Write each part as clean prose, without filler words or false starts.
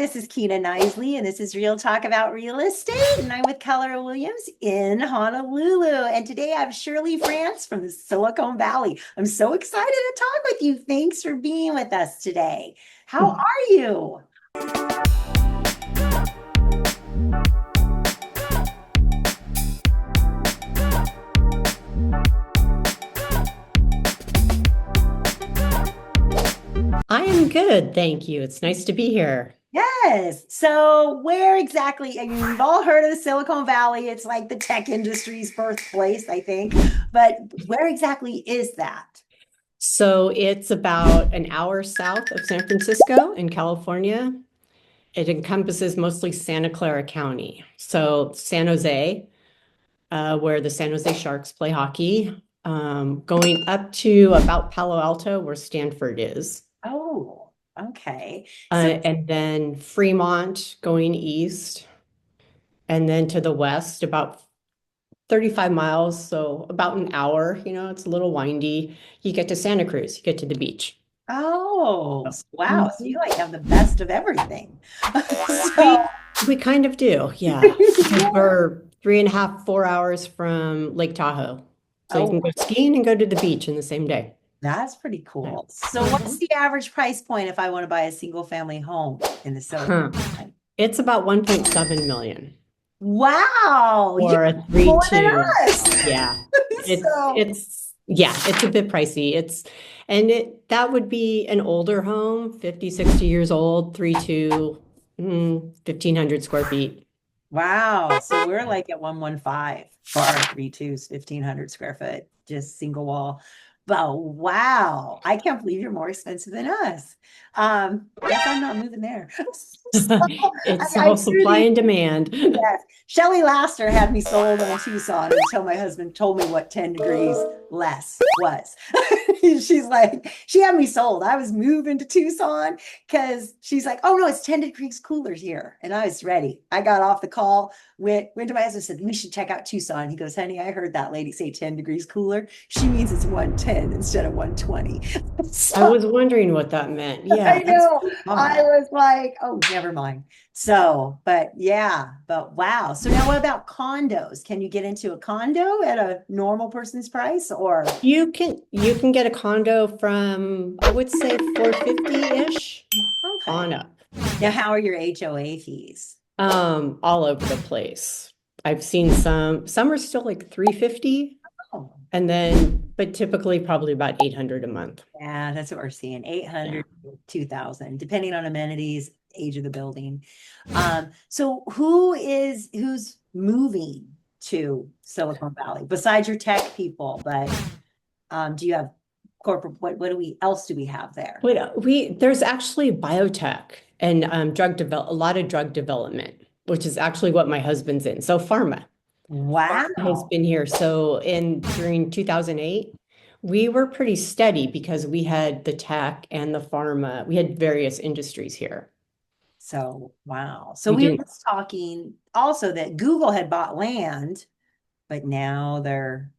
this is Kina Knisley, and this is Real Talk about Real Estate. And I'm with Keller Williams in Honolulu. And today I have Shirley Frantz from the Silicon Valley. I'm so excited to talk with you. Thanks for being with us today. How are you? I am good, thank you. It's nice to be here. Yes. So, where exactly? I mean, we've all heard of the Silicon Valley. It's like the tech industry's birthplace, I think. But where exactly is that? So it's about an hour south of San Francisco in California. It encompasses mostly Santa Clara County. So San Jose, where the San Jose Sharks play hockey, going up to about Palo Alto, where Stanford is. Oh, okay. So, And then Fremont going east, and then to the west, about 35 miles, so about an hour. It's a little windy. You get to Santa Cruz, you get to the beach. oh, wow. So you Mhm. like have the best of everything. We So, we kind of do, yeah. yeah. We're 3.5, 4 hours from Lake Tahoe. So you Oh, can go skiing and go to the beach in the same day. that's pretty Yeah. cool. So what's Mhm. the average price point if I want to buy a single family home in the Silicon Huh. Valley? It's about 1.7 million Wow. Yeah, or a more than 3.2. us. Yeah. So, It's a bit pricey. That would be an older home, 50, 60 years old, 3.2, 1,500 square feet. wow. So we're like at 115 for our 3.2s, 1,500 square foot, just single wall. But wow, I can't believe you're more expensive than us. Guess I'm not moving there. So It's I all hear supply these. and demand. Yes. Shelley Laster had me sold on Tucson until my husband told me what 10 degrees less was. She's like, she had me sold. I was moving to Tucson because she's like, oh no, it's 10 degrees cooler here. And I was ready. I got off the call, went to my husband, said, we should check out Tucson. He goes, honey, I heard that lady say 10 degrees cooler. She means it's 110 instead of 120. I So was wondering what that meant. I Yeah, that's know. I odd. was like, oh, never mind. So, but yeah, but wow. So now what about condos? Can you get into a condo at a normal person's price or You can get a condo from, I would say, 450-ish okay. on up. Now, Yeah. how are your HOA fees? All over the place. I've seen some are still like 350, Oh, but typically probably about 800 a month. yeah, that's what we're seeing. Yeah. 800, 2,000, depending on amenities, age of the building. So who's moving to Silicon Valley besides your tech people? But do you have corporate, what do we else do we have there? There's actually biotech and a lot of drug development, which is actually what my husband's in. So Pharma has Wow. been here. So during 2008, we were pretty steady because we had the tech and the pharma. We had various industries here. So wow. So We we were didn't, just talking also that Google had bought land, but now they're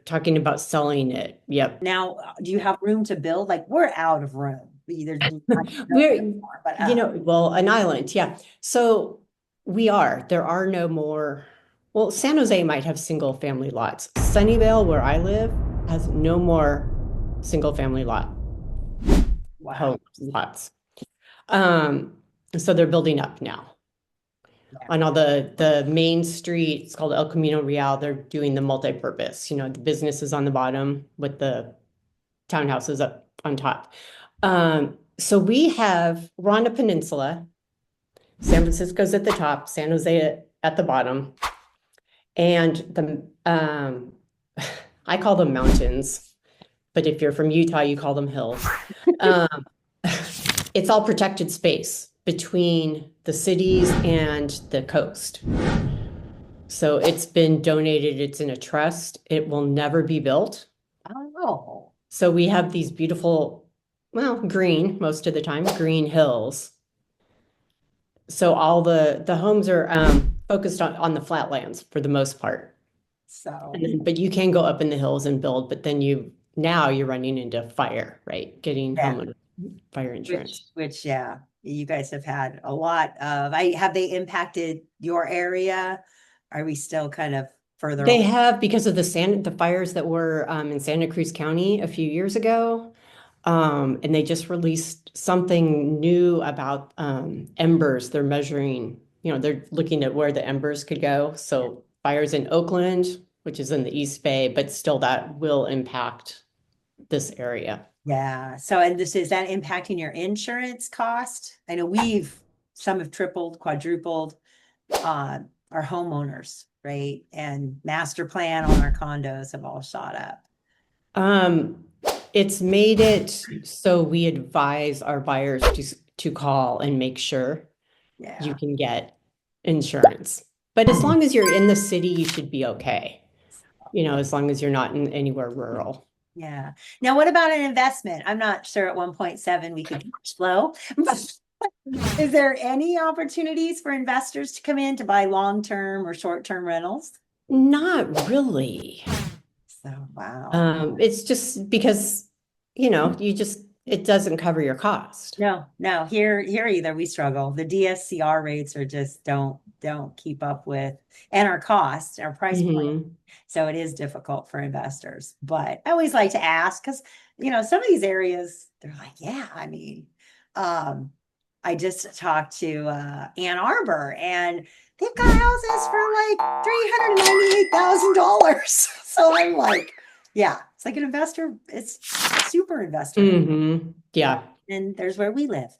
talking about selling it. Yep. now do you have room to build? Like we're out of room. There's not no We're, anymore, but well, an island, yeah. So there are no more, well, San Jose might have single family lots. Sunnyvale, where I live, has no more single family wow. home lots. Um, so they're building up now. Yeah. On all the main street, it's called El Camino Real, they're doing the multi-purpose, the businesses on the bottom with the townhouses up on top. So we're on a peninsula. San Francisco's at the top, San Jose at the bottom. And I call them mountains, but if you're from Utah, you call them hills. Um, it's all protected space between the cities and the coast. So it's been donated, it's in a trust. It will never be built. Oh, So we have these beautiful, well, green, most of the time, green hills. So all the homes are focused on the flatlands for the most part. so But you can go up in the hills and build, but then now you're running into fire, right? Getting yeah. homeowner fire insurance. Which yeah. you guys have had a lot of, have they impacted your area? Are we still kind of further They away? have because of the fires that were in Santa Cruz County a few years ago. And they just released something new about embers. They're measuring, they're looking at where the embers could go. So fires in Oakland, which is in the East Bay, but still that will impact this area. Yeah. So, and this, is that impacting your insurance cost? I know some have tripled, quadrupled, our homeowners, right? And master plan on our condos have all shot up. Um, it's made it so we advise our buyers to call and make sure you Yeah. can get insurance. But as long as you're in the city, you should be okay. As long as you're not in anywhere rural. Yeah. Now, what about an investment? I'm not sure at 1.7 we could cash flow, but is there any opportunities for investors to come in to buy long-term or short-term rentals? Not really. So, wow. It's just because, it doesn't cover your cost. No, no, here either we struggle. The DSCR rates are just don't keep up with, and our costs, our price point. Hmm. So it is difficult for investors. But I always like to ask because some of these areas, they're like, yeah, I mean, um, I just talked to Ann Arbor and they've got houses for like $398,000. So I'm like, yeah, it's like an investor, it's a super investor. Yeah. And there's where we live.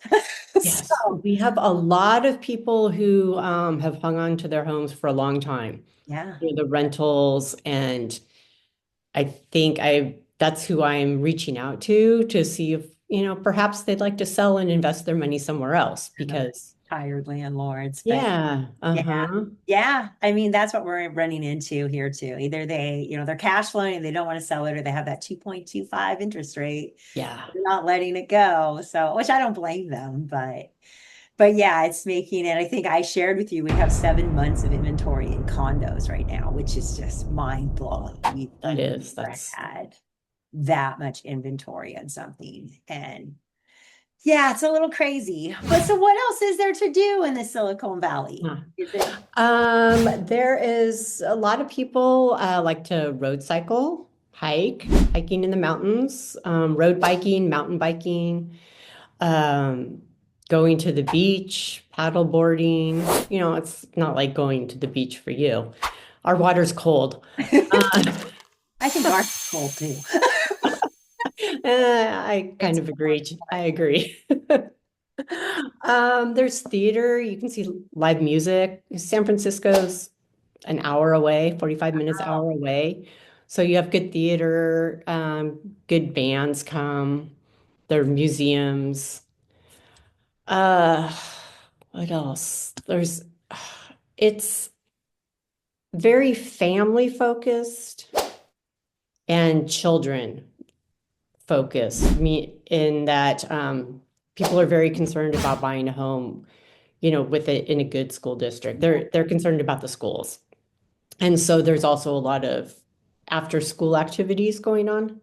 Yes. So, We have a lot of people who have hung on to their homes for a long time. yeah. The rentals, and I think that's who I'm reaching out to see if, perhaps they'd like to sell and invest their money somewhere else The because tired landlords, but yeah, yeah. uh-huh. Yeah. I mean, that's what we're running into here too. Either they're cash flowing and they don't want to sell it, or they have that 2.25 interest rate. Yeah. They're not letting it go. So, which I don't blame them, but yeah, it's making it. I think I shared with you, we have 7 months of inventory in condos right now, which is just mind blowing. We've That is, never that's had that much inventory on something. And yeah, it's a little crazy. But so what else is there to do in the Silicon Valley? huh. Is it There is a lot of people like to road cycle, hiking in the mountains, road biking, mountain biking, um, going to the beach, paddle boarding. It's not like going to the beach for you. Our water's cold. I think ours is cool too. I kind It's of agree. I agree. There's theater. You can see live music. San Francisco's an hour away, 45 minutes, wow. hour away. So you have good theater, good bands come. There are museums. Uh, what else? It's very family focused and children focused. Me in that people are very concerned about buying a home, with it in a good school district. They're concerned about the schools. And so there's also a lot of after school activities going on.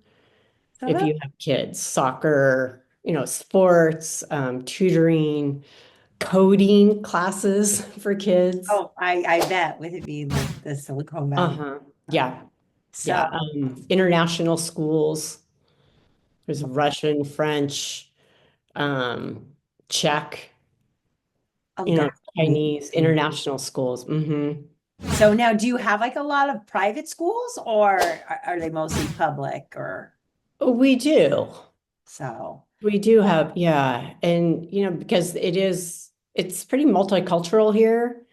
So If that, you have kids, soccer, sports, tutoring, coding classes for kids. oh, I bet with it being the Silicon Valley. Uh-huh. Uh, Yeah. so Yeah. International schools. There's Russian, French, um, Czech, oh, that's Chinese, amazing. international schools. So now do you have like a lot of private schools or are they mostly public or We do. so? We do have, yeah. And, because it's pretty multicultural here.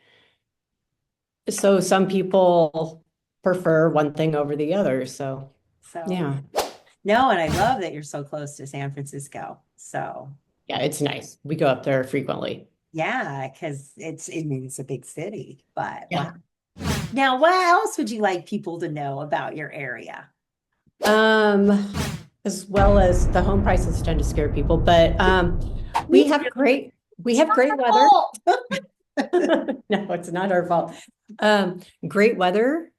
So some people prefer one thing over the other. So, So yeah. no, and I love that you're so close to San Francisco. So Yeah, it's nice. We go up there frequently. yeah, because I mean, it's a big city, but wow. Yeah. Now, what else would you like people to know about your area? Um, as well as the home prices tend to scare people, but Me we too. we It's have not great our weather. fault. No, it's not our fault. Great weather.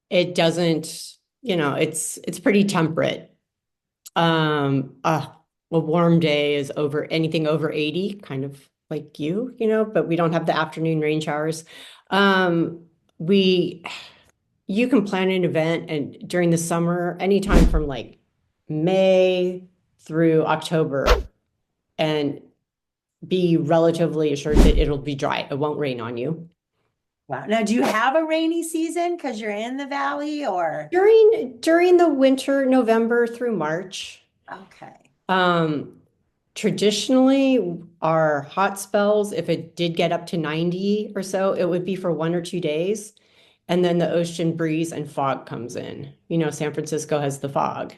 It doesn't, it's pretty temperate. a warm day is over anything over 80, kind of like but we don't have the afternoon rain showers. Um, we you can plan an event and during the summer, anytime from like May through October, and be relatively assured that it'll be dry. It won't rain on you. Wow. Now, do you have a rainy season because you're in the valley or? During the winter, November through March, Okay. traditionally our hot spells, if it did get up to 90 or so, it would be for 1 or 2 days. And then the ocean breeze and fog comes in. San Francisco has the fog.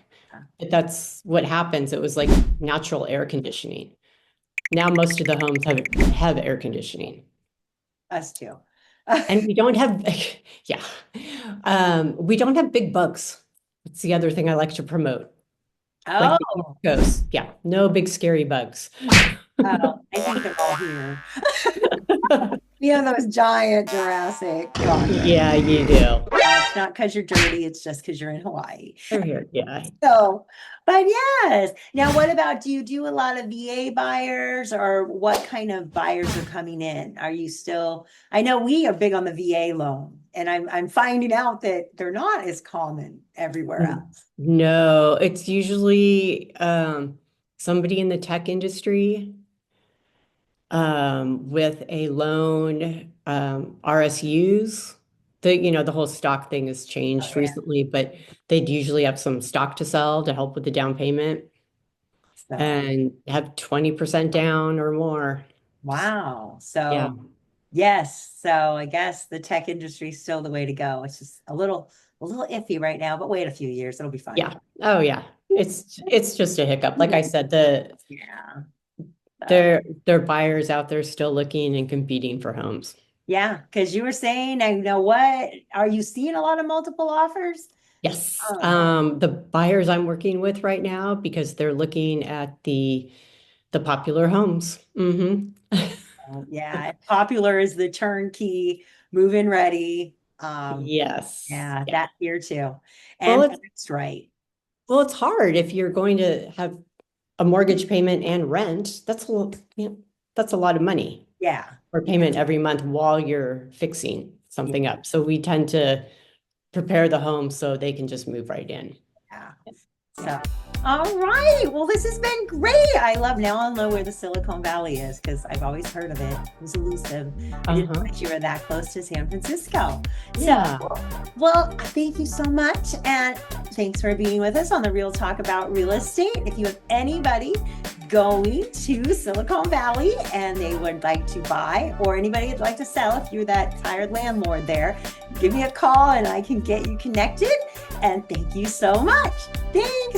But that's what happens. It was like natural air conditioning. Now most of the homes have air conditioning. Us too. And we don't have, yeah, we don't have big bugs. That's the other thing I like to promote. Like the East Oh, Coast. Yeah, no big scary bugs. I think they're all here. Those giant Jurassic dinosaurs. Yeah, you do. It's not because you're dirty, it's just because you're in Hawaii. They're here. Yeah. So, but yes. Now, what about, do you do a lot of VA buyers or what kind of buyers are coming in? Are you still, I know we are big on the VA loan, and I'm finding out that they're not as common everywhere else. No, it's usually somebody in the tech industry with a loan, RSUs. The whole stock thing has changed Yeah. recently, but they'd usually have some stock to sell to help with the down payment So, and have 20% down or more. wow. Yeah. So, yes. So I guess the tech industry is still the way to go. It's just a little iffy right now, but wait a few years, it'll be fine. Yeah. Oh yeah. It's just a hiccup. Like I said, Yeah. their buyers out there still looking and competing for homes. Yeah, because you were saying, I know what, are you seeing a lot of multiple offers? Yes. Oh, The buyers I'm working with right now, because they're looking at the popular homes. yeah. Popular is the turnkey, move-in ready. Yes. Yeah, Yeah. that here too. Well, And that's right. it's hard if you're going to have a mortgage payment and rent. That's a lot of money Yeah. for payment every month while you're fixing something up. So we tend to prepare the home so they can just move right in. Yeah. So, all right. Well, this has been great. Now I'll know where the Silicon Valley is because I've always heard of it. It was elusive. I didn't realize you were that close to San Francisco. Yeah. So, well, thank you so much. And thanks for being with us on the Real Talk about real estate. If you have anybody going to Silicon Valley and they would like to buy, or anybody would like to sell, if you're that tired landlord there, give me a call and I can get you connected. And thank you so much. Thanks.